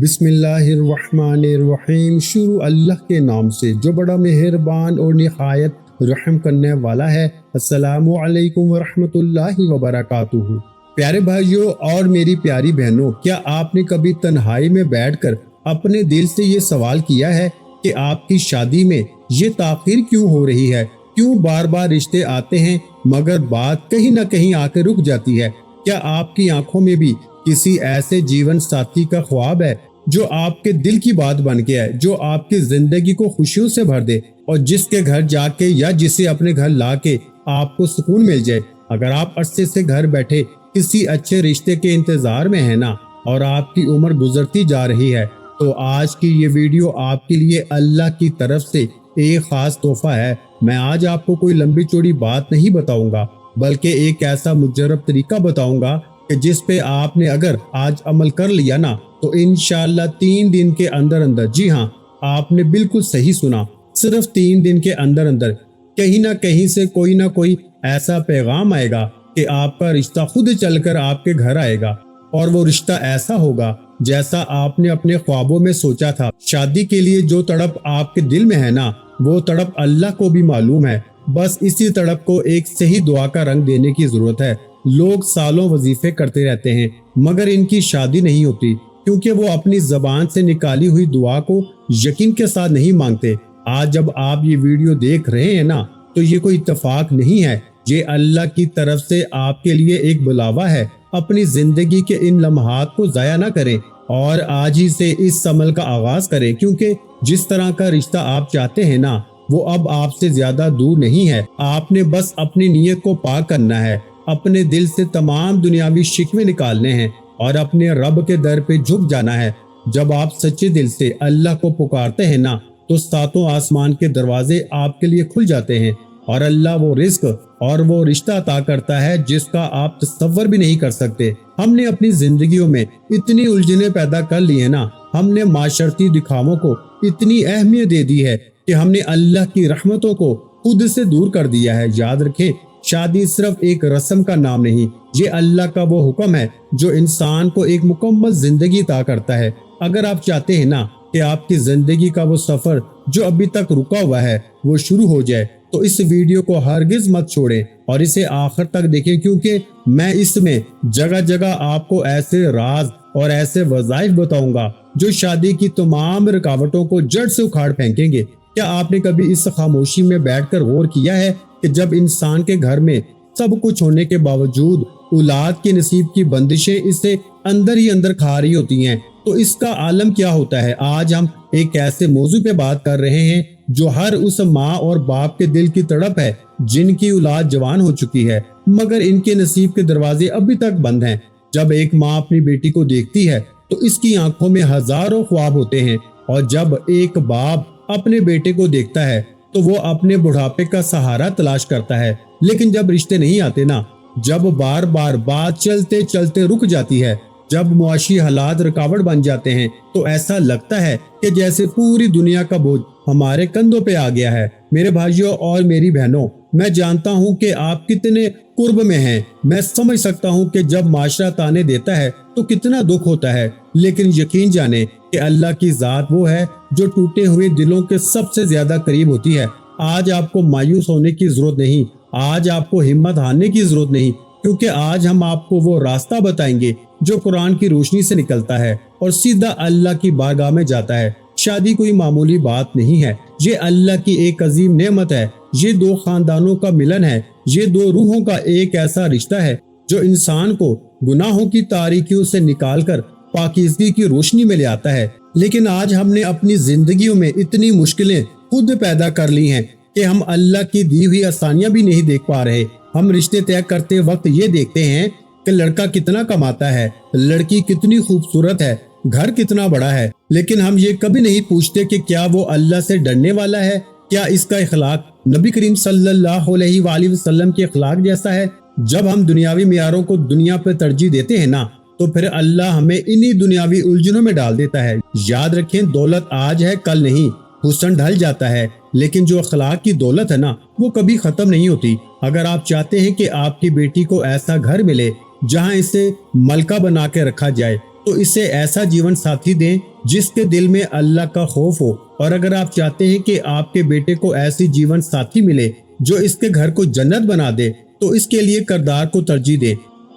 بسم اللہ الرحمن الرحیم۔ شروع اللہ کے نام سے جو بڑا مہربان اور نہایت رحم کرنے والا ہے۔ السلام علیکم ورحمۃ اللہ وبرکاتہ۔ پیارے بھائیوں اور میری پیاری بہنوں، کیا آپ نے کبھی تنہائی میں بیٹھ کر اپنے دل سے یہ سوال کیا ہے کہ آپ کی شادی میں یہ تاخیر کیوں ہو رہی ہے؟ کیوں بار بار رشتے آتے ہیں مگر بات کہیں نہ کہیں آ کے رک جاتی ہے؟ کیا آپ کی آنکھوں میں بھی کسی ایسے جیون ساتھی کا خواب ہے جو آپ کے دل کی بات بن کے ہے، جو آپ کی زندگی کو خوشیوں سے بھر دے اور جس کے گھر جا کے یا جسے اپنے گھر لا کے آپ کو سکون مل جائے؟ اگر آپ عرصے سے گھر بیٹھے کسی اچھے رشتے کے انتظار میں ہیں نا اور آپ کی عمر گزرتی جا رہی ہے، تو آج کی یہ ویڈیو آپ کے لیے اللہ کی طرف سے ایک خاص تحفہ ہے۔ میں آج آپ کو کوئی لمبی چوڑی بات نہیں بتاؤں گا، بلکہ ایک ایسا مجرب طریقہ بتاؤں گا کہ جس پہ آپ نے اگر آج عمل کر لیا نا تو انشاءاللہ 3 دن کے اندر اندر، جی ہاں آپ نے بالکل صحیح سنا، صرف 3 دن کے اندر اندر کہیں نہ کہیں سے کوئی نہ کوئی ایسا پیغام آئے گا کہ آپ کا رشتہ خود چل کر آپ کے گھر آئے گا، اور وہ رشتہ ایسا ہوگا جیسا آپ نے اپنے خوابوں میں سوچا تھا۔ شادی کے لیے جو تڑپ آپ کے دل میں ہے نا، وہ تڑپ اللہ کو بھی معلوم ہے۔ بس اسی تڑپ کو ایک صحیح دعا کا رنگ دینے کی ضرورت ہے۔ لوگ سالوں وظیفے کرتے رہتے ہیں مگر ان کی شادی نہیں ہوتی، کیونکہ وہ اپنی زبان سے نکالی ہوئی دعا کو یقین کے ساتھ نہیں مانگتے۔ آج جب آپ یہ ویڈیو دیکھ رہے ہیں نا تو یہ کوئی اتفاق نہیں ہے، یہ اللہ کی طرف سے آپ کے لیے ایک بلاوا ہے۔ اپنی زندگی کے ان لمحات کو ضائع نہ کریں اور آج ہی سے اس عمل کا آغاز کریں، کیونکہ جس طرح کا رشتہ آپ چاہتے ہیں نا وہ اب آپ سے زیادہ دور نہیں ہے۔ آپ نے بس اپنی نیت کو پاک کرنا ہے، اپنے دل سے تمام دنیاوی شکوے نکالنے ہیں اور اپنے رب کے در پہ جھک جانا ہے۔ جب آپ سچے دل سے اللہ کو پکارتے ہیں نا تو ساتوں آسمان کے دروازے آپ کے لیے کھل جاتے ہیں اور اللہ وہ رزق اور وہ رشتہ عطا کرتا ہے جس کا آپ تصور بھی نہیں کر سکتے۔ ہم نے اپنی زندگیوں میں اتنی الجھنیں پیدا کر لی ہیں نا، ہم نے معاشرتی دکھاووں کو اتنی اہمیت دے دی ہے کہ ہم نے اللہ کی رحمتوں کو خود سے دور کر دیا ہے۔ یاد رکھیں، شادی صرف ایک رسم کا نام نہیں، یہ اللہ کا وہ حکم ہے جو انسان کو ایک مکمل زندگی عطا کرتا ہے۔ اگر آپ چاہتے ہیں نا کہ آپ کی زندگی کا وہ سفر جو ابھی تک رکا ہوا ہے وہ شروع ہو جائے تو اس ویڈیو کو ہرگز مت چھوڑیں اور اسے آخر تک دیکھیں، کیونکہ میں اس میں جگہ جگہ آپ کو ایسے راز اور ایسے وظائف بتاؤں گا جو شادی کی تمام رکاوٹوں کو جڑ سے اکھاڑ پھینکیں گے۔ کیا آپ نے کبھی اس خاموشی میں بیٹھ کر غور کیا ہے کہ جب انسان کے گھر میں سب کچھ ہونے کے باوجود اولاد کے نصیب کی بندشیں اسے اندر ہی اندر کھا رہی ہوتی ہیں تو اس کا عالم کیا ہوتا ہے؟ آج ہم ایک ایسے موضوع پہ بات کر رہے ہیں جو ہر اس ماں اور باپ کے دل کی تڑپ ہے جن کی اولاد جوان ہو چکی ہے مگر ان کے نصیب کے دروازے ابھی تک بند ہیں۔ جب ایک ماں اپنی بیٹی کو دیکھتی ہے تو اس کی آنکھوں میں ہزاروں خواب ہوتے ہیں، اور جب ایک باپ اپنے بیٹے کو دیکھتا ہے تو وہ اپنے بڑھاپے کا سہارا تلاش کرتا ہے۔ لیکن جب رشتے نہیں آتے نا، جب بار بار بات چلتے چلتے رک جاتی ہے، جب معاشی حالات رکاوٹ بن جاتے ہیں تو ایسا لگتا ہے کہ جیسے پوری دنیا کا بوجھ ہمارے کندھوں پہ آ گیا ہے۔ میرے بھائیوں اور میری بہنوں، میں جانتا ہوں کہ آپ کتنے قرب میں ہیں۔ میں سمجھ سکتا ہوں کہ جب معاشرہ تانے دیتا ہے تو کتنا دکھ ہوتا ہے، لیکن یقین جانیں کہ اللہ کی ذات وہ ہے جو ٹوٹے ہوئے دلوں کے سب سے زیادہ قریب ہوتی ہے۔ آج آپ کو مایوس ہونے کی ضرورت نہیں، آج آپ کو ہمت ہارنے کی ضرورت نہیں، کیونکہ آج ہم آپ کو وہ راستہ بتائیں گے جو قرآن کی روشنی سے نکلتا ہے اور سیدھا اللہ کی بارگاہ میں جاتا ہے۔ شادی کوئی معمولی بات نہیں ہے، یہ اللہ کی ایک عظیم نعمت ہے۔ یہ 2 خاندانوں کا ملن ہے، یہ 2 روحوں کا ایک ایسا رشتہ ہے جو انسان کو گناہوں کی تاریکیوں سے نکال کر پاکیزگی کی روشنی میں لے آتا ہے۔ لیکن آج ہم نے اپنی زندگیوں میں اتنی مشکلیں خود پیدا کر لی ہیں کہ ہم اللہ کی دی ہوئی آسانیاں بھی نہیں دیکھ پا رہے۔ ہم رشتے طے کرتے وقت یہ دیکھتے ہیں کہ لڑکا کتنا کماتا ہے، لڑکی کتنی خوبصورت ہے، گھر کتنا بڑا ہے، لیکن ہم یہ کبھی نہیں پوچھتے کہ کیا وہ اللہ سے ڈرنے والا ہے، کیا اس کا اخلاق نبی کریم صلی اللہ علیہ وآلہ وسلم کے اخلاق جیسا ہے۔ جب ہم دنیاوی معیاروں کو دنیا پہ ترجیح دیتے ہیں نا تو پھر اللہ ہمیں انہی دنیاوی الجھنوں میں ڈال دیتا ہے۔ یاد رکھیں، دولت آج ہے کل نہیں، حسن ڈھل جاتا ہے، لیکن جو اخلاق کی دولت ہے نا وہ کبھی ختم نہیں ہوتی۔ اگر آپ چاہتے ہیں کہ آپ کی بیٹی کو ایسا گھر ملے جہاں اسے ملکہ بنا کے رکھا جائے، تو اسے ایسا جیون ساتھی دیں جس کے دل میں اللہ کا خوف ہو، اور اگر آپ چاہتے ہیں کہ آپ کے بیٹے کو ایسی جیون ساتھی ملے جو اس کے گھر کو جنت بنا دے تو اس کے لیے کردار کو ترجیح دیں۔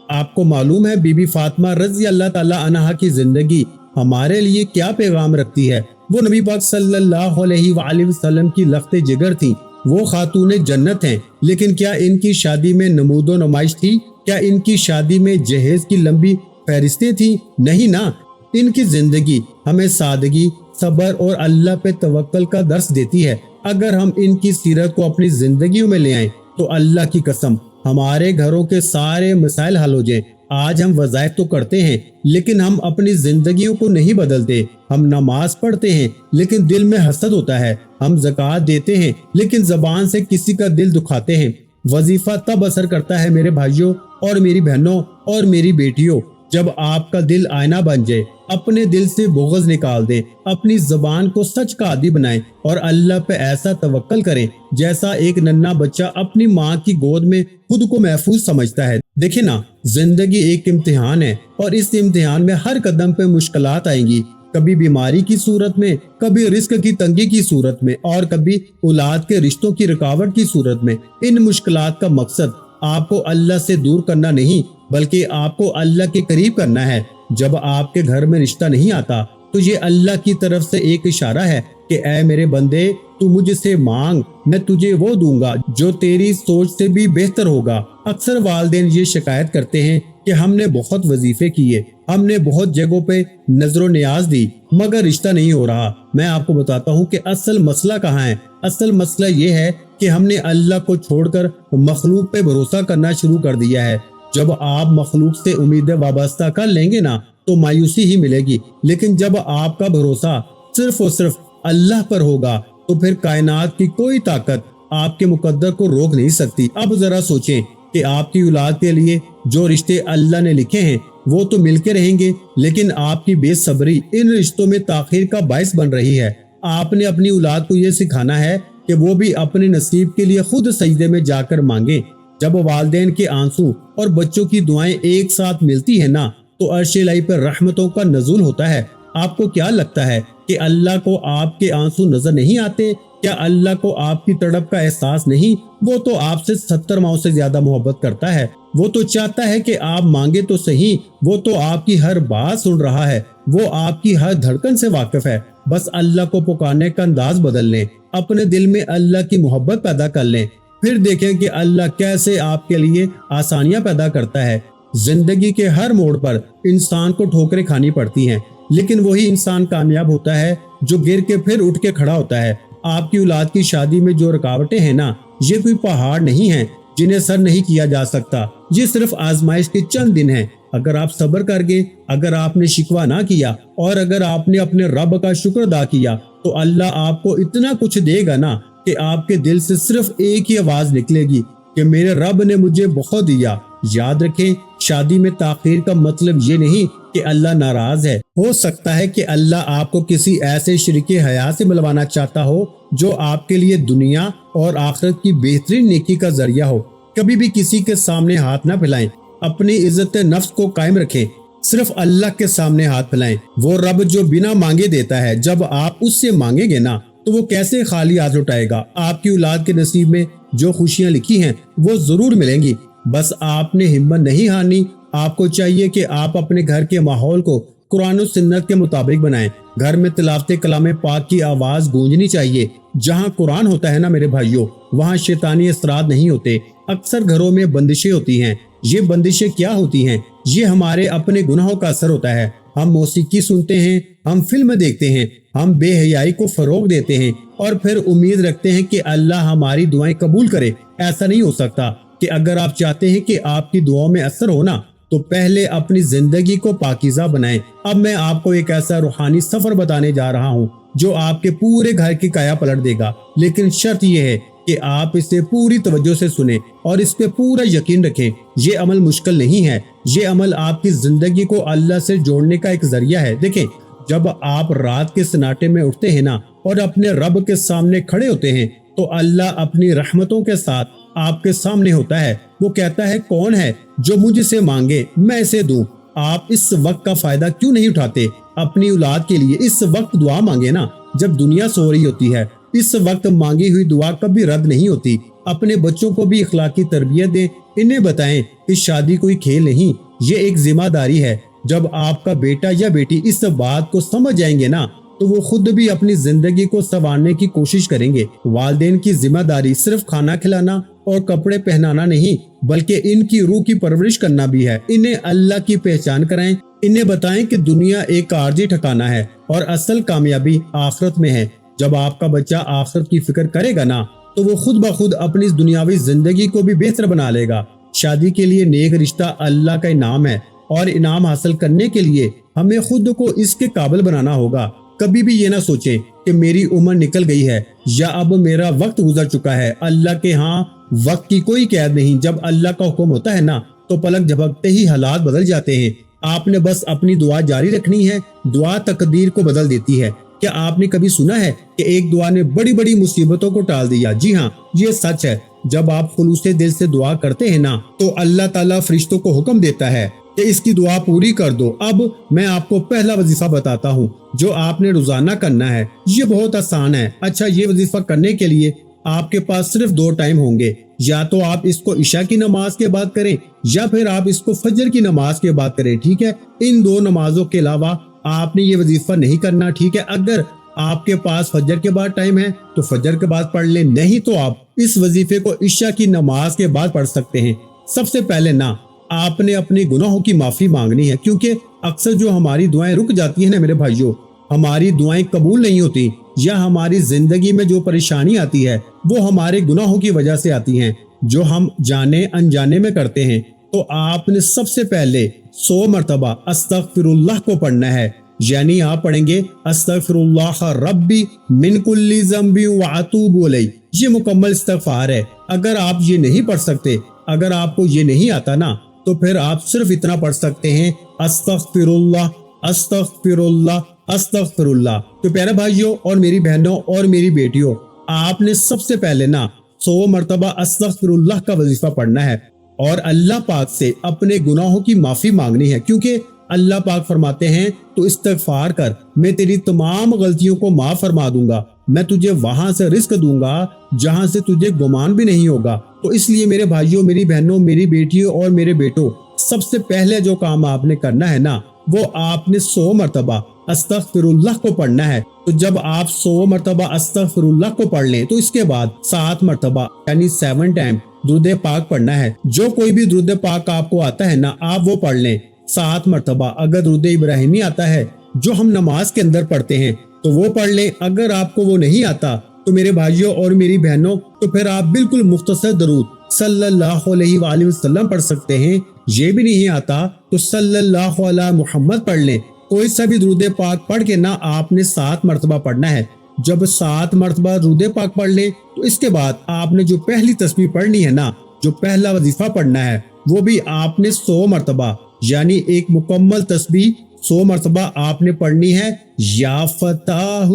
آپ کو معلوم ہے بی بی فاطمہ رضی اللہ تعالی عنہا کی زندگی ہمارے لیے کیا پیغام رکھتی ہے۔ وہ نبی پاک صلی اللہ علیہ وآلہ وسلم کی لخت جگر تھی، وہ خاتون جنت ہیں، لیکن کیا ان کی شادی میں نمود و نمائش تھی؟ کیا ان کی شادی میں جہیز کی لمبی فہرستیں تھیں؟ نہیں نا۔ ان کی زندگی ہمیں سادگی، صبر اور اللہ پہ توکل کا درس دیتی ہے۔ اگر ہم ان کی سیرت کو اپنی زندگیوں میں لے آئیں تو اللہ کی قسم ہمارے گھروں کے سارے مسائل حل ہو جائیں۔ آج ہم وظائف تو کرتے ہیں لیکن ہم اپنی زندگیوں کو نہیں بدلتے۔ ہم نماز پڑھتے ہیں لیکن دل میں حسد ہوتا ہے۔ ہم زکوٰۃ دیتے ہیں لیکن زبان سے کسی کا دل دکھاتے ہیں۔ وظیفہ تب اثر کرتا ہے میرے بھائیوں اور میری بہنوں اور میری بیٹیوں جب آپ کا دل آئینہ بن جائے۔ اپنے دل سے بغض نکال دیں، اپنی زبان کو سچ کا عادی بنائیں اور اللہ پہ ایسا توکل کریں جیسا ایک ننھا بچہ اپنی ماں کی گود میں خود کو محفوظ سمجھتا ہے۔ دیکھیں نا، زندگی ایک امتحان ہے اور اس امتحان میں ہر قدم پہ مشکلات آئیں گی، کبھی بیماری کی صورت میں، کبھی رزق کی تنگی کی صورت میں اور کبھی اولاد کے رشتوں کی رکاوٹ کی صورت میں۔ ان مشکلات کا مقصد آپ کو اللہ سے دور کرنا نہیں بلکہ آپ کو اللہ کے قریب کرنا ہے۔ جب آپ کے گھر میں رشتہ نہیں آتا تو یہ اللہ کی طرف سے ایک اشارہ ہے کہ اے میرے بندے، تو مجھ سے مانگ، میں تجھے وہ دوں گا جو تیری سوچ سے بھی بہتر ہوگا۔ اکثر والدین یہ شکایت کرتے ہیں کہ ہم نے بہت وظیفے کیے، ہم نے بہت جگہوں پہ نظر و نیاز دی مگر رشتہ نہیں ہو رہا۔ میں آپ کو بتاتا ہوں کہ اصل مسئلہ کہاں ہے۔ اصل مسئلہ یہ ہے کہ ہم نے اللہ کو چھوڑ کر مخلوق پہ بھروسہ کرنا شروع کر دیا ہے۔ جب آپ مخلوق سے امیدیں وابستہ کر لیں گے نا تو مایوسی ہی ملے گی، لیکن جب آپ کا بھروسہ صرف اور صرف اللہ پر ہوگا تو پھر کائنات کی کوئی طاقت آپ کے مقدر کو روک نہیں سکتی۔ اب ذرا سوچیں کہ آپ کی اولاد کے لیے جو رشتے اللہ نے لکھے ہیں وہ تو مل کے رہیں گے، لیکن آپ کی بے صبری ان رشتوں میں تاخیر کا باعث بن رہی ہے۔ آپ نے اپنی اولاد کو یہ سکھانا ہے کہ وہ بھی اپنے نصیب کے لیے خود سجدے میں جا کر مانگیں۔ جب والدین کے آنسو اور بچوں کی دعائیں ایک ساتھ ملتی ہیں نا تو عرش الہی پر رحمتوں کا نزول ہوتا ہے۔ آپ کو کیا لگتا ہے کہ اللہ کو آپ کے آنسو نظر نہیں آتے؟ کیا اللہ کو آپ کی تڑپ کا احساس نہیں؟ وہ تو آپ سے 70 ماؤں سے زیادہ محبت کرتا ہے۔ وہ تو چاہتا ہے کہ آپ مانگے تو صحیح، وہ تو آپ کی ہر بات سن رہا ہے، وہ آپ کی ہر دھڑکن سے واقف ہے۔ بس اللہ کو پکارنے کا انداز بدل لیں، اپنے دل میں اللہ کی محبت پیدا کر لیں، پھر دیکھیں کہ اللہ کیسے آپ کے لیے آسانیاں پیدا کرتا ہے۔ زندگی کے ہر موڑ پر انسان کو ٹھوکریں کھانی پڑتی ہیں، لیکن وہی انسان کامیاب ہوتا ہے جو گر کے پھر اٹھ کے کھڑا ہوتا ہے۔ آپ کی اولاد کی شادی میں جو رکاوٹیں ہیں نا، یہ کوئی پہاڑ نہیں ہیں جنہیں سر نہیں کیا جا سکتا، یہ صرف آزمائش کے چند دن ہیں۔ اگر آپ صبر کر گئے، اگر آپ نے شکوہ نہ کیا اور اگر آپ نے اپنے رب کا شکر ادا کیا تو اللہ آپ کو اتنا کچھ دے گا نا کہ آپ کے دل سے صرف ایک ہی آواز نکلے گی کہ میرے رب نے مجھے بہت دیا۔ یاد رکھیں، شادی میں تاخیر کا مطلب یہ نہیں کہ اللہ ناراض ہے۔ ہو سکتا ہے کہ اللہ آپ کو کسی ایسے شریک حیات سے ملوانا چاہتا ہو جو آپ کے لیے دنیا اور آخرت کی بہترین نیکی کا ذریعہ ہو۔ کبھی بھی کسی کے سامنے ہاتھ نہ پھیلائیں، اپنی عزت نفس کو قائم رکھیں، صرف اللہ کے سامنے ہاتھ پھیلائیں۔ وہ رب جو بنا مانگے دیتا ہے، جب آپ اس سے مانگیں گے نا تو وہ کیسے خالی ہاتھ لوٹائے گا۔ آپ کی اولاد کے نصیب میں جو خوشیاں لکھی ہیں وہ ضرور ملیں گی، بس آپ نے ہمت نہیں ہارنی۔ آپ کو چاہیے کہ آپ اپنے گھر کے ماحول کو قرآن و سنت کے مطابق بنائیں۔ گھر میں تلاوت کلام پاک کی آواز گونجنی چاہیے۔ جہاں قرآن ہوتا ہے نا میرے بھائیوں، وہاں شیطانی اثرات نہیں ہوتے۔ اکثر گھروں میں بندشیں ہوتی ہیں۔ یہ بندشیں کیا ہوتی ہیں؟ یہ ہمارے اپنے گناہوں کا اثر ہوتا ہے۔ ہم موسیقی سنتے ہیں، ہم فلم دیکھتے ہیں، ہم بے حیائی کو فروغ دیتے ہیں اور پھر امید رکھتے ہیں کہ اللہ ہماری دعائیں قبول کرے۔ ایسا نہیں ہو سکتا۔ کہ اگر آپ چاہتے ہیں کہ آپ کی دعاؤں میں اثر ہونا تو پہلے اپنی زندگی کو پاکیزہ بنائیں۔ اب میں آپ کو ایک ایسا روحانی سفر بتانے جا رہا ہوں جو آپ کے پورے گھر کی کایا پلٹ دے گا، لیکن شرط یہ ہے کہ آپ اسے پوری توجہ سے سنیں اور اس پہ پورا یقین رکھیں۔ یہ عمل مشکل نہیں ہے، یہ عمل آپ کی زندگی کو اللہ سے جوڑنے کا ایک ذریعہ ہے۔ دیکھیں، جب آپ رات کے سناٹے میں اٹھتے ہیں نا اور اپنے رب کے سامنے کھڑے ہوتے ہیں تو اللہ اپنی رحمتوں کے ساتھ آپ کے سامنے ہوتا ہے۔ وہ کہتا ہے، کون ہے جو مجھ سے مانگے میں اسے دوں، آپ اس وقت کا فائدہ کیوں نہیں اٹھاتے؟ اپنی اولاد کے لیے اس وقت دعا مانگے نا، جب دنیا سو رہی ہوتی ہے۔ اس وقت مانگی ہوئی دعا کبھی رد نہیں ہوتی۔ اپنے بچوں کو بھی اخلاقی تربیت دیں، انہیں بتائیں کہ شادی کوئی کھیل نہیں، یہ ایک ذمہ داری ہے۔ جب آپ کا بیٹا یا بیٹی اس بات کو سمجھ جائیں گے نا، تو وہ خود بھی اپنی زندگی کو سنوارنے کی کوشش کریں گے۔ والدین کی ذمہ داری صرف کھانا کھلانا اور کپڑے پہنانا نہیں، بلکہ ان کی روح کی پرورش کرنا بھی ہے۔ انہیں اللہ کی پہچان کرائیں، انہیں بتائیں کہ دنیا ایک عارضی ٹھکانہ ہے اور اصل کامیابی آخرت میں ہے۔ جب آپ کا بچہ آخرت کی فکر کرے گا نا، تو وہ خود بخود اپنی اس دنیاوی زندگی کو بھی بہتر بنا لے گا۔ شادی کے لیے نیک رشتہ اللہ کا انعام ہے، اور انعام حاصل کرنے کے لیے ہمیں خود کو اس کے قابل بنانا ہوگا۔ کبھی بھی یہ نہ سوچیں کہ میری عمر نکل گئی ہے یا اب میرا وقت گزر چکا ہے۔ اللہ کے ہاں وقت کی کوئی قید نہیں۔ جب اللہ کا حکم ہوتا ہے نا، تو پلک جھپکتے ہی حالات بدل جاتے ہیں۔ آپ نے بس اپنی دعا جاری رکھنی ہے، دعا تقدیر کو بدل دیتی ہے۔ کیا آپ نے کبھی سنا ہے کہ ایک دعا نے بڑی بڑی مصیبتوں کو ٹال دیا؟ جی ہاں، یہ سچ ہے۔ جب آپ خلوص دل سے دعا کرتے ہیں نا، تو اللہ تعالیٰ فرشتوں کو حکم دیتا ہے کہ اس کی دعا پوری کر دو۔ اب میں آپ کو پہلا وظیفہ بتاتا ہوں جو آپ نے روزانہ کرنا ہے۔ یہ بہت آسان ہے۔ اچھا، یہ وظیفہ کرنے کے لیے آپ کے پاس صرف 2 ٹائم ہوں گے۔ یا تو آپ اس کو عشاء کی نماز کے بعد کریں، یا پھر آپ اس کو فجر کی نماز کے بعد کریں، ٹھیک ہے؟ ان 2 نمازوں کے علاوہ آپ نے یہ وظیفہ نہیں کرنا، ٹھیک ہے؟ اگر آپ کے پاس فجر کے بعد ٹائم ہے تو فجر کے بعد پڑھ لیں، نہیں تو آپ اس وظیفے کو عشاء کی نماز کے بعد پڑھ سکتے ہیں۔ سب سے پہلے نا، آپ نے اپنے گناہوں کی معافی مانگنی ہے، کیونکہ اکثر جو ہماری دعائیں رک جاتی ہیں نا میرے بھائیوں، ہماری دعائیں قبول نہیں ہوتی، یا ہماری زندگی میں جو پریشانی آتی ہے وہ ہمارے گناہوں کی وجہ سے آتی ہیں، جو ہم جانے انجانے میں کرتے ہیں۔ تو آپ نے سب سے پہلے 100 مرتبہ استغفر اللہ کو پڑھنا ہے، یعنی آپ پڑھیں گے استغفر اللہ ربی من کل ذنب واتوب الیہ۔ یہ مکمل استغفار ہے۔ اگر آپ یہ نہیں پڑھ سکتے، اگر آپ کو یہ نہیں آتا نا، تو پھر آپ صرف اتنا پڑھ سکتے ہیں استغفر اللہ استغفر اللہ استغفر اللہ۔ تو پیارے بھائیوں اور میری بہنوں اور میری بیٹیوں، آپ نے سب سے پہلے نا 100 مرتبہ استغفر اللہ کا وظیفہ پڑھنا ہے اور اللہ پاک سے اپنے گناہوں کی معافی مانگنی ہے، کیونکہ اللہ پاک فرماتے ہیں تو استغفار کر، میں تیری تمام غلطیوں کو معاف فرما دوں گا، میں تجھے وہاں سے رزق دوں گا جہاں سے تجھے گمان بھی نہیں ہوگا۔ تو اس لیے میرے بھائیوں، میری بہنوں، میری بیٹیوں اور میرے بیٹوں، سب سے پہلے جو کام آپ نے کرنا ہے نا، وہ آپ نے 100 مرتبہ استغفر اللہ کو پڑھنا ہے۔ تو جب آپ 100 مرتبہ استغفر اللہ کو پڑھ لیں تو اس کے بعد 7 مرتبہ یعنی 7 ٹائم درود پاک پڑھنا ہے۔ جو کوئی بھی درود پاک آپ کو آتا ہے نا، آپ وہ پڑھ لیں 7 مرتبہ۔ اگر درود ابراہیمی آتا ہے جو ہم نماز کے اندر پڑھتے ہیں تو وہ پڑھ لیں۔ اگر آپ کو وہ نہیں آتا تو میرے بھائیوں اور میری بہنوں، تو پھر آپ بالکل مختصر درود صلی اللہ علیہ وآلہ وسلم پڑھ سکتے ہیں۔ یہ بھی نہیں آتا تو صلی اللہ علیہ محمد پڑھ لیں۔ کوئی سا بھی درود پاک پڑھ کے نا آپ نے 7 مرتبہ پڑھنا ہے۔ جب 7 مرتبہ درود پاک پڑھ لیں تو اس کے بعد آپ نے جو پہلی تسبیح پڑھنی ہے نا، جو پہلا وظیفہ پڑھنا ہے، وہ بھی آپ نے 100 مرتبہ یعنی ایک مکمل تسبیح 100 مرتبہ آپ نے پڑھنی ہے۔ یا فتاح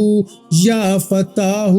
یا فتاح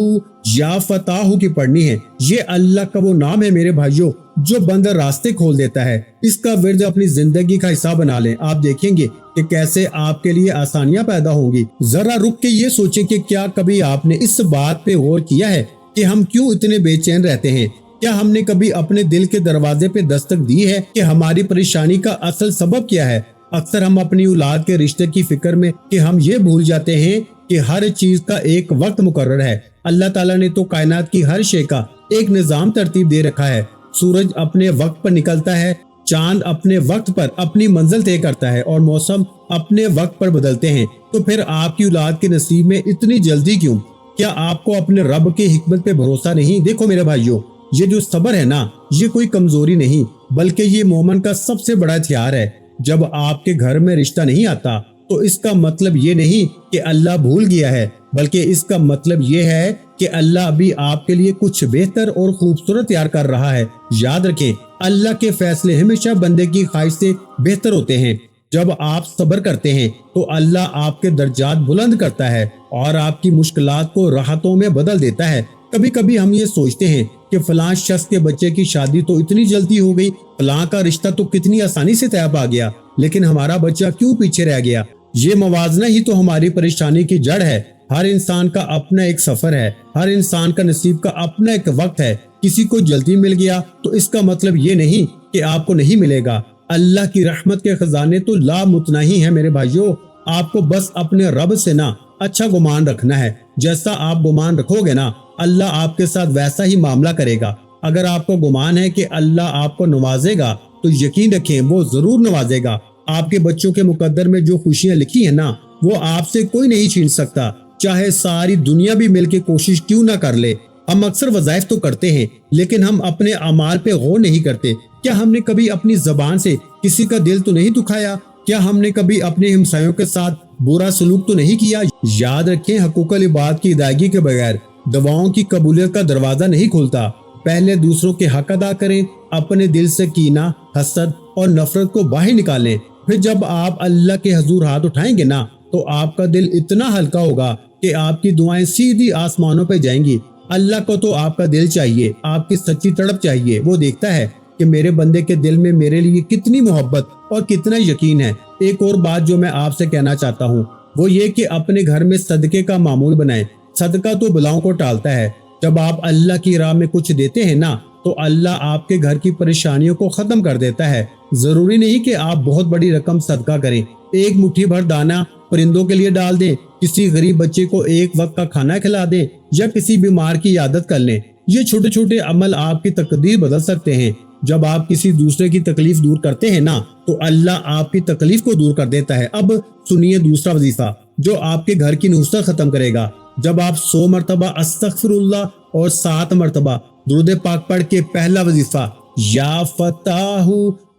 یا فتاح کی پڑھنی ہے۔ یہ اللہ کا وہ نام ہے میرے بھائیوں جو بندر راستے کھول دیتا ہے۔ اس کا ورد اپنی زندگی کا حصہ بنا لیں، آپ دیکھیں گے کہ کیسے آپ کے لیے آسانیاں پیدا ہوں گی۔ ذرا رک کے یہ سوچیں کہ کیا کبھی آپ نے اس بات پہ غور کیا ہے کہ ہم کیوں اتنے بے چین رہتے ہیں؟ کیا ہم نے کبھی اپنے دل کے دروازے پہ دستک دی ہے کہ ہماری پریشانی کا اصل سبب کیا ہے؟ اکثر ہم اپنی اولاد کے رشتے کی فکر میں کہ ہم یہ بھول جاتے ہیں کہ ہر چیز کا ایک وقت مقرر ہے۔ اللہ تعالیٰ نے تو کائنات کی ہر شے کا ایک نظام ترتیب دے رکھا ہے۔ سورج اپنے وقت پر نکلتا ہے، چاند اپنے وقت پر اپنی منزل طے کرتا ہے، اور موسم اپنے وقت پر بدلتے ہیں۔ تو پھر آپ کی اولاد کے نصیب میں اتنی جلدی کیوں؟ کیا آپ کو اپنے رب کی حکمت پہ بھروسہ نہیں؟ دیکھو میرے بھائیوں، یہ جو صبر ہے نا، یہ کوئی کمزوری نہیں بلکہ یہ مومن کا سب سے بڑا ہتھیار ہے۔ جب آپ کے گھر میں رشتہ نہیں آتا تو اس کا مطلب یہ نہیں کہ اللہ بھول گیا ہے، بلکہ اس کا مطلب یہ ہے کہ اللہ ابھی آپ کے لیے کچھ بہتر اور خوبصورت تیار کر رہا ہے۔ یاد رکھیں، اللہ کے فیصلے ہمیشہ بندے کی خواہش سے بہتر ہوتے ہیں۔ جب آپ صبر کرتے ہیں تو اللہ آپ کے درجات بلند کرتا ہے اور آپ کی مشکلات کو راحتوں میں بدل دیتا ہے۔ کبھی کبھی ہم یہ سوچتے ہیں کہ فلاں شخص کے بچے کی شادی تو اتنی جلدی ہو گئی، فلاں کا رشتہ تو کتنی آسانی سے طے پا گیا، لیکن ہمارا بچہ کیوں پیچھے رہ گیا؟ یہ موازنہ ہی تو ہماری پریشانی کی جڑ ہے۔ ہر انسان کا اپنا ایک سفر ہے، ہر انسان کا نصیب کا اپنا ایک وقت ہے۔ کسی کو جلدی مل گیا تو اس کا مطلب یہ نہیں کہ آپ کو نہیں ملے گا۔ اللہ کی رحمت کے خزانے تو لامتناہی ہیں میرے بھائیوں۔ آپ کو بس اپنے رب سے نا اچھا گمان رکھنا ہے۔ جیسا آپ گمان رکھو گے نا، اللہ آپ کے ساتھ ویسا ہی معاملہ کرے گا۔ اگر آپ کو گمان ہے کہ اللہ آپ کو نوازے گا تو یقین رکھیں وہ ضرور نوازے گا۔ آپ کے بچوں کے مقدر میں جو خوشیاں لکھی ہیں نا، وہ آپ سے کوئی نہیں چھین سکتا، چاہے ساری دنیا بھی مل کے کوشش کیوں نہ کر لے۔ ہم اکثر وظائف تو کرتے ہیں لیکن ہم اپنے اعمال پہ غور نہیں کرتے۔ کیا ہم نے کبھی اپنی زبان سے کسی کا دل تو نہیں دکھایا؟ کیا ہم نے کبھی اپنے ہمسایوں کے ساتھ برا سلوک تو نہیں کیا؟ یاد رکھیں، حقوق العباد کی ادائیگی کے بغیر دعاؤں کی قبولیت کا دروازہ نہیں کھلتا۔ پہلے دوسروں کے حق ادا کریں، اپنے دل سے کینہ، حسد اور نفرت کو باہر نکالیں۔ پھر جب آپ اللہ کے حضور ہاتھ اٹھائیں گے نا تو آپ کا دل اتنا ہلکا ہوگا کہ آپ کی دعائیں سیدھی آسمانوں پہ جائیں گی۔ اللہ کو تو آپ کا دل چاہیے، آپ کی سچی تڑپ چاہیے۔ وہ دیکھتا ہے کہ میرے بندے کے دل میں میرے لیے کتنی محبت اور کتنا یقین ہے۔ ایک اور بات جو میں آپ سے کہنا چاہتا ہوں وہ یہ کہ اپنے گھر میں صدقے کا معمول بنائیں۔ صدقہ تو بلاؤں کو ٹالتا ہے۔ جب آپ اللہ کی راہ میں کچھ دیتے ہیں نا تو اللہ آپ کے گھر کی پریشانیوں کو ختم کر دیتا ہے۔ ضروری نہیں کہ آپ بہت بڑی رقم صدقہ کریں، ایک مٹھی بھر دانہ پرندوں کے لیے ڈال دیں، کسی غریب بچے کو ایک وقت کا کھانا کھلا دیں یا کسی بیمار کی عیادت کر لیں۔ یہ چھوٹے چھوٹے عمل آپ کی تقدیر بدل سکتے ہیں۔ جب آپ کسی دوسرے کی تکلیف دور کرتے ہیں نا تو اللہ آپ کی تکلیف کو دور کر دیتا ہے۔ اب سنیے دوسرا وظیفہ جو آپ کے گھر کی نحوست ختم کرے گا۔ جب آپ 100 مرتبہ استغفر اللہ اور 7 مرتبہ درود پاک پڑھ کے پہلا وظیفہ یا فتاح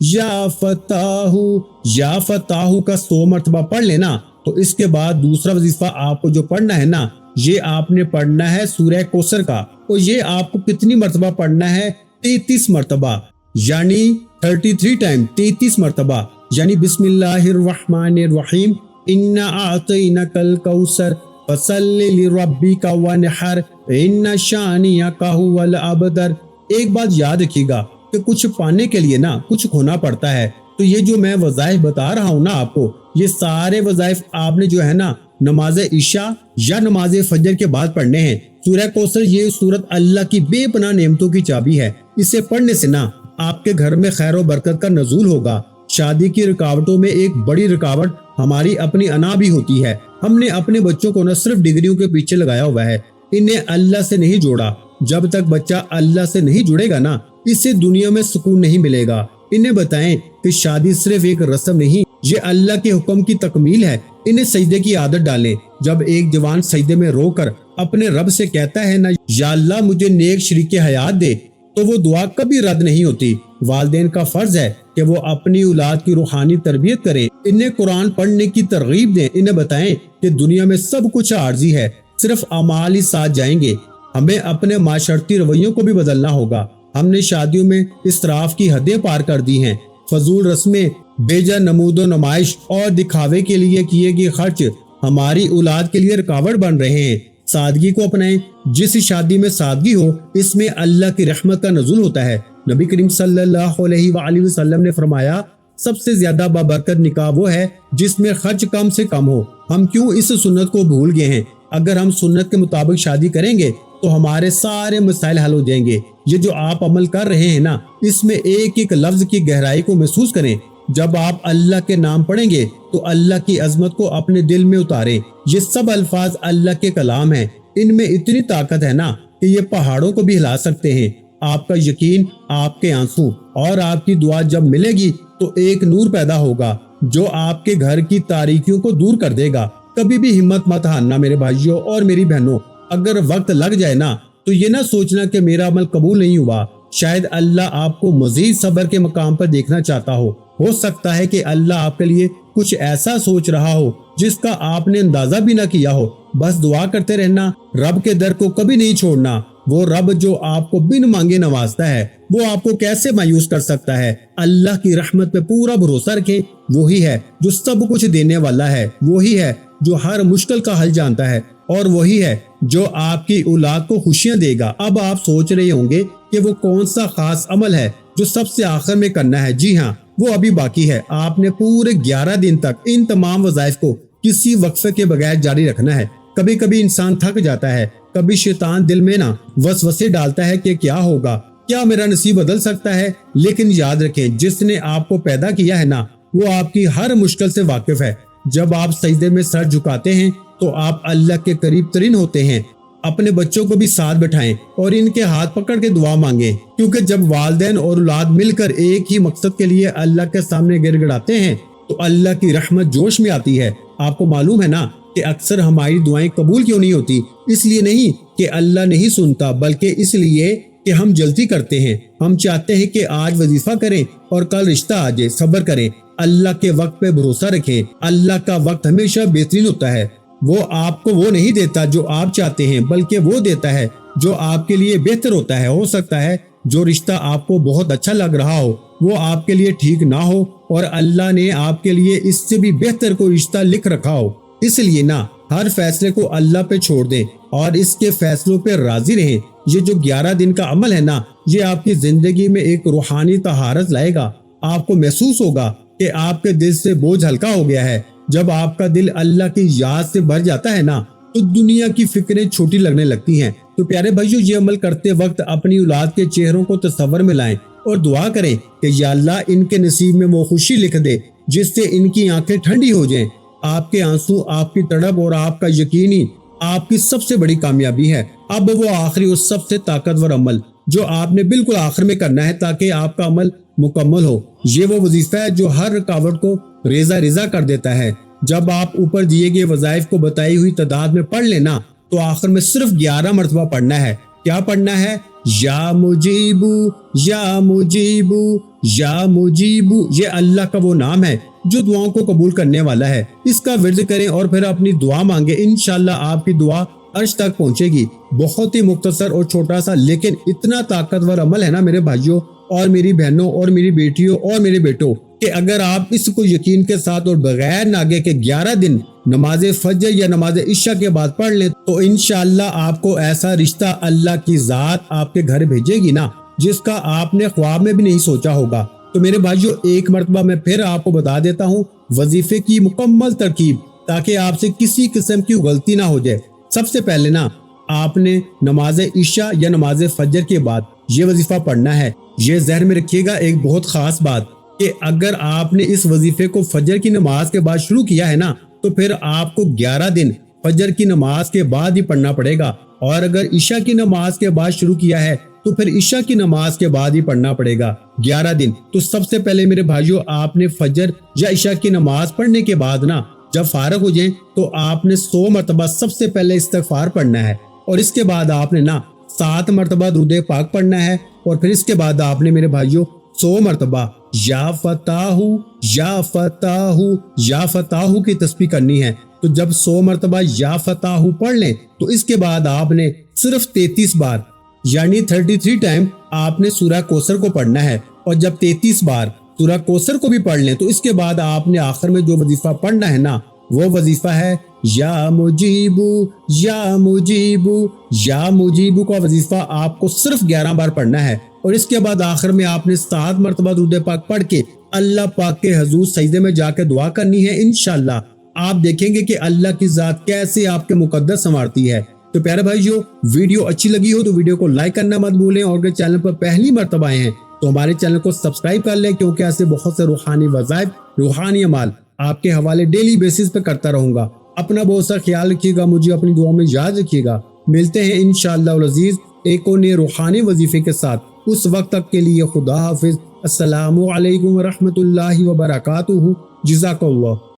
یا فتاح یا فتاح کا 100 مرتبہ پڑھ لینا تو اس کے بعد دوسرا وظیفہ آپ کو جو پڑھنا ہے نا، یہ آپ نے پڑھنا ہے سورہ کوثر کا، اور یہ آپ کو کتنی مرتبہ پڑھنا ہے؟ 33 مرتبہ، یعنی 33 ٹائم 33 مرتبہ، یعنی بسم اللہ الرحمن الرحیم، انا اعطیناک الکوثر فصلی لربک وانحر ان شانئک ھو الابتر۔ ایک بات یاد رکھیے گا کہ کچھ پانے کے لیے نا کچھ کھونا پڑتا ہے۔ تو یہ جو میں وظائف بتا رہا ہوں نا آپ کو، یہ سارے وظائف آپ نے جو ہے نا نماز عشاء یا نماز فجر کے بعد پڑھنے ہیں۔ سورہ کوثر یہ سورت اللہ کی بے پناہ نعمتوں کی چابی ہے۔ اسے پڑھنے سے نا آپ کے گھر میں خیر و برکت کا نزول ہوگا۔ شادی کی رکاوٹوں میں ایک بڑی رکاوٹ ہماری اپنی انا بھی ہوتی ہے۔ ہم نے اپنے بچوں کو نہ صرف ڈگریوں کے پیچھے لگایا ہوا ہے، انہیں اللہ سے نہیں جوڑا۔ جب تک بچہ اللہ سے نہیں جڑے گا نا، اسے دنیا میں سکون نہیں ملے گا۔ انہیں بتائیں کہ شادی صرف ایک رسم نہیں، یہ اللہ کے حکم کی تکمیل ہے۔ انہیں سجدے کی عادت ڈالیں۔ جب ایک جوان سجدے میں رو کر اپنے رب سے کہتا ہے نا یا اللہ مجھے نیک شریک حیات دے، تو وہ دعا کبھی رد نہیں ہوتی۔ والدین کا فرض ہے کہ وہ اپنی اولاد کی روحانی تربیت کریں، انہیں قرآن پڑھنے کی ترغیب دیں، انہیں بتائیں کہ دنیا میں سب کچھ عارضی ہے، صرف اعمال ہی ساتھ جائیں گے۔ ہمیں اپنے معاشرتی رویوں کو بھی بدلنا ہوگا۔ ہم نے شادیوں میں اسراف کی حدیں پار کر دی ہیں۔ فضول رسمیں، بے نمود و نمائش اور دکھاوے کے لیے کیے گئے خرچ ہماری اولاد کے لیے رکاوٹ بن رہے ہیں۔ سادگی کو اپنائیں۔ جس شادی میں سادگی ہو اس میں اللہ کی رحمت کا نزول ہوتا ہے۔ نبی کریم صلی اللہ علیہ وآلہ وسلم نے فرمایا سب سے زیادہ بابرکت نکاح وہ ہے جس میں خرچ کم سے کم ہو۔ ہم کیوں اس سنت کو بھول گئے ہیں؟ اگر ہم سنت کے مطابق شادی کریں گے تو ہمارے سارے مسائل حل ہو جائیں گے۔ یہ جو آپ عمل کر رہے ہیں نا، اس میں ایک ایک لفظ کی گہرائی کو محسوس کریں۔ جب آپ اللہ کے نام پڑھیں گے تو اللہ کی عظمت کو اپنے دل میں اتاریں۔ یہ سب الفاظ اللہ کے کلام ہیں، ان میں اتنی طاقت ہے نا کہ یہ پہاڑوں کو بھی ہلا سکتے ہیں۔ آپ کا یقین، آپ کے آنسو اور آپ کی دعا جب ملے گی تو ایک نور پیدا ہوگا جو آپ کے گھر کی تاریکیوں کو دور کر دے گا۔ کبھی بھی ہمت مت ہارنا میرے بھائیوں اور میری بہنوں۔ اگر وقت لگ جائے نا تو یہ نہ سوچنا کہ میرا عمل قبول نہیں ہوا۔ شاید اللہ آپ کو مزید صبر کے مقام پر دیکھنا چاہتا ہو سکتا ہے کہ اللہ آپ کے لیے کچھ ایسا سوچ رہا ہو جس کا آپ نے اندازہ بھی نہ کیا ہو۔ بس دعا کرتے رہنا، رب کے در کو کبھی نہیں چھوڑنا۔ وہ رب جو آپ کو بن مانگے نوازتا ہے، وہ آپ کو کیسے مایوس کر سکتا ہے؟ اللہ کی رحمت پہ پورا بھروسہ رکھیں۔ وہی ہے جو سب کچھ دینے والا ہے، وہی ہے جو ہر مشکل کا حل جانتا ہے، اور وہی ہے جو آپ کی اولاد کو خوشیاں دے گا۔ اب آپ سوچ رہے ہوں گے کہ وہ کون سا خاص عمل ہے جو سب سے آخر میں کرنا ہے۔ جی ہاں، وہ ابھی باقی ہے۔ آپ نے پورے 11 دن تک ان تمام وظائف کو کسی وقفے کے بغیر جاری رکھنا ہے۔ کبھی کبھی انسان تھک جاتا ہے، کبھی شیطان دل میں وسوسے ڈالتا ہے کہ کیا ہوگا، کیا میرا نصیب بدل سکتا ہے، لیکن یاد رکھیں جس نے آپ کو پیدا کیا ہے وہ آپ کی ہر مشکل سے واقف ہے۔ جب آپ سجدے میں سر جھکاتے ہیں تو آپ اللہ کے قریب ترین ہوتے ہیں۔ اپنے بچوں کو بھی ساتھ بٹھائیں اور ان کے ہاتھ پکڑ کے دعا مانگیں، کیونکہ جب والدین اور اولاد مل کر ایک ہی مقصد کے لیے اللہ کے سامنے گر گڑاتے ہیں تو اللہ کی رحمت جوش میں آتی ہے۔ آپ کو معلوم ہے کہ اکثر ہماری دعائیں قبول کیوں نہیں ہوتی؟ اس لیے نہیں کہ اللہ نہیں سنتا، بلکہ اس لیے کہ ہم جلدی کرتے ہیں۔ ہم چاہتے ہیں کہ آج وظیفہ کریں اور کل رشتہ آ جائے۔ صبر کریں، اللہ کے وقت پہ بھروسہ رکھیں۔ اللہ کا وقت ہمیشہ بہترین ہوتا ہے۔ وہ آپ کو وہ نہیں دیتا جو آپ چاہتے ہیں، بلکہ وہ دیتا ہے جو آپ کے لیے بہتر ہوتا ہے۔ ہو سکتا ہے جو رشتہ آپ کو بہت اچھا لگ رہا ہو وہ آپ کے لیے ٹھیک نہ ہو، اور اللہ نے آپ کے لیے اس سے بھی بہتر کوئی رشتہ لکھ رکھا ہو۔ اس لیے ہر فیصلے کو اللہ پہ چھوڑ دیں اور اس کے فیصلوں پہ راضی رہیں۔ یہ جو 11 دن کا عمل ہے یہ آپ کی زندگی میں ایک روحانی طہارت لائے گا۔ آپ کو محسوس ہوگا کہ آپ کے دل سے بوجھ ہلکا ہو گیا ہے۔ جب آپ کا دل اللہ کی یاد سے بھر جاتا ہے تو دنیا کی فکریں چھوٹی لگنے لگتی ہیں۔ تو پیارے بھائیو، یہ عمل کرتے وقت اپنی اولاد کے چہروں کو تصور میں لائیں اور دعا کریں کہ یا اللہ ان کے نصیب میں وہ خوشی لکھ دے جس سے ان کی آنکھیں ٹھنڈی ہو جائیں۔ آپ کے آنسو، آپ کی تڑپ اور آپ کا یقینی آپ کی سب سے بڑی کامیابی ہے۔ اب وہ آخری اور سب سے طاقتور عمل جو آپ نے بالکل آخر میں کرنا ہے تاکہ آپ کا عمل مکمل ہو، یہ وہ وظیفہ ہے جو ہر رکاوٹ کو ریزہ کر دیتا ہے۔ جب آپ اوپر دیے گئے وظائف کو بتائی ہوئی تعداد میں پڑھ لینا تو آخر میں صرف 11 مرتبہ پڑھنا ہے۔ کیا پڑھنا ہے؟ یا مجیبو یا مجیبو یا مجیبو۔ یہ اللہ کا وہ نام ہے جو دعاؤں کو قبول کرنے والا ہے۔ اس کا ورد کریں اور پھر اپنی دعا مانگیں، انشاءاللہ آپ کی دعا عرش تک پہنچے گی۔ بہت ہی مختصر اور چھوٹا سا لیکن اتنا طاقتور عمل ہے میرے بھائیوں اور میری بہنوں اور میری بیٹیوں اور میرے بیٹوں، کہ اگر آپ اس کو یقین کے ساتھ اور بغیر ناگے کے 11 دن نماز فجر یا نماز عشاء کے بعد پڑھ لیں تو انشاءاللہ آپ کو ایسا رشتہ اللہ کی ذات آپ کے گھر بھیجے گی جس کا آپ نے خواب میں بھی نہیں سوچا ہوگا۔ تو میرے بھائیوں، ایک مرتبہ میں پھر آپ کو بتا دیتا ہوں وظیفے کی مکمل ترکیب تاکہ آپ سے کسی قسم کی غلطی نہ ہو جائے۔ سب سے پہلے آپ نے نماز عشاء یا نماز فجر کے بعد یہ وظیفہ پڑھنا ہے۔ یہ ذہن میں رکھیے گا ایک بہت خاص بات کہ اگر آپ نے اس وظیفے کو فجر کی نماز کے بعد شروع کیا ہے تو پھر آپ کو 11 دن فجر کی نماز کے بعد ہی پڑھنا پڑے گا، اور اگر عشاء کی نماز کے بعد شروع کیا ہے تو پھر عشاء کی نماز کے بعد ہی پڑھنا پڑے گا 11 دن۔ تو سب سے پہلے میرے بھائیوں، آپ نے فجر یا عشاء کی نماز پڑھنے کے بعد جب فارغ ہو جائیں تو آپ نے 100 مرتبہ سب سے پہلے استغفار پڑھنا ہے، اور اس کے بعد آپ نے 7 مرتبہ درود پاک پڑھنا ہے، اور پھر اس کے بعد آپ نے میرے بھائیوں 100 مرتبہ یا فتاح یا فتاح یا فتاح کی تسبیح کرنی ہے۔ تو جب 100 مرتبہ یا فتاح پڑھ لیں تو اس کے بعد آپ نے صرف 33 بار یعنی 33 ٹائم آپ نے سورہ کوثر کو پڑھنا ہے، اور جب 33 بار سورہ کوثر کو بھی پڑھ لیں تو اس کے بعد آپ نے آخر میں جو وظیفہ پڑھنا ہے وہ وظیفہ ہے یا مجیبو یا مجیبو یا مجیبو کا وظیفہ آپ کو صرف 11 بار پڑھنا ہے، اور اس کے بعد آخر میں آپ نے 7 مرتبہ درود پاک پڑھ کے اللہ پاک کے حضور سجدے میں جا کے دعا کرنی ہے۔ انشاءاللہ آپ دیکھیں گے کہ اللہ کی ذات کیسے آپ کے مقدر سنوارتی ہے۔ تو پیارے بھائیو، ویڈیو اچھی لگی ہو تو ویڈیو کو لائک کرنا مت بھولیں، اور اگر چینل پر پہلی مرتبہ آئے ہیں تو ہمارے چینل کو سبسکرائب کر لیں، کیونکہ ایسے بہت سے روحانی وظائف، روحانی اعمال آپ کے حوالے ڈیلی بیسس پہ کرتا رہوں گا۔ اپنا بہت سا خیال رکھیے گا، مجھے اپنی دعاؤں میں یاد رکھیے گا۔ ملتے ہیں انشاءاللہ العزیز ایک اور نئے روحانی وظیفے کے ساتھ۔ اس وقت تک کے لیے خدا حافظ۔ السلام علیکم ورحمۃ اللہ وبرکاتہ۔ جزاک اللہ۔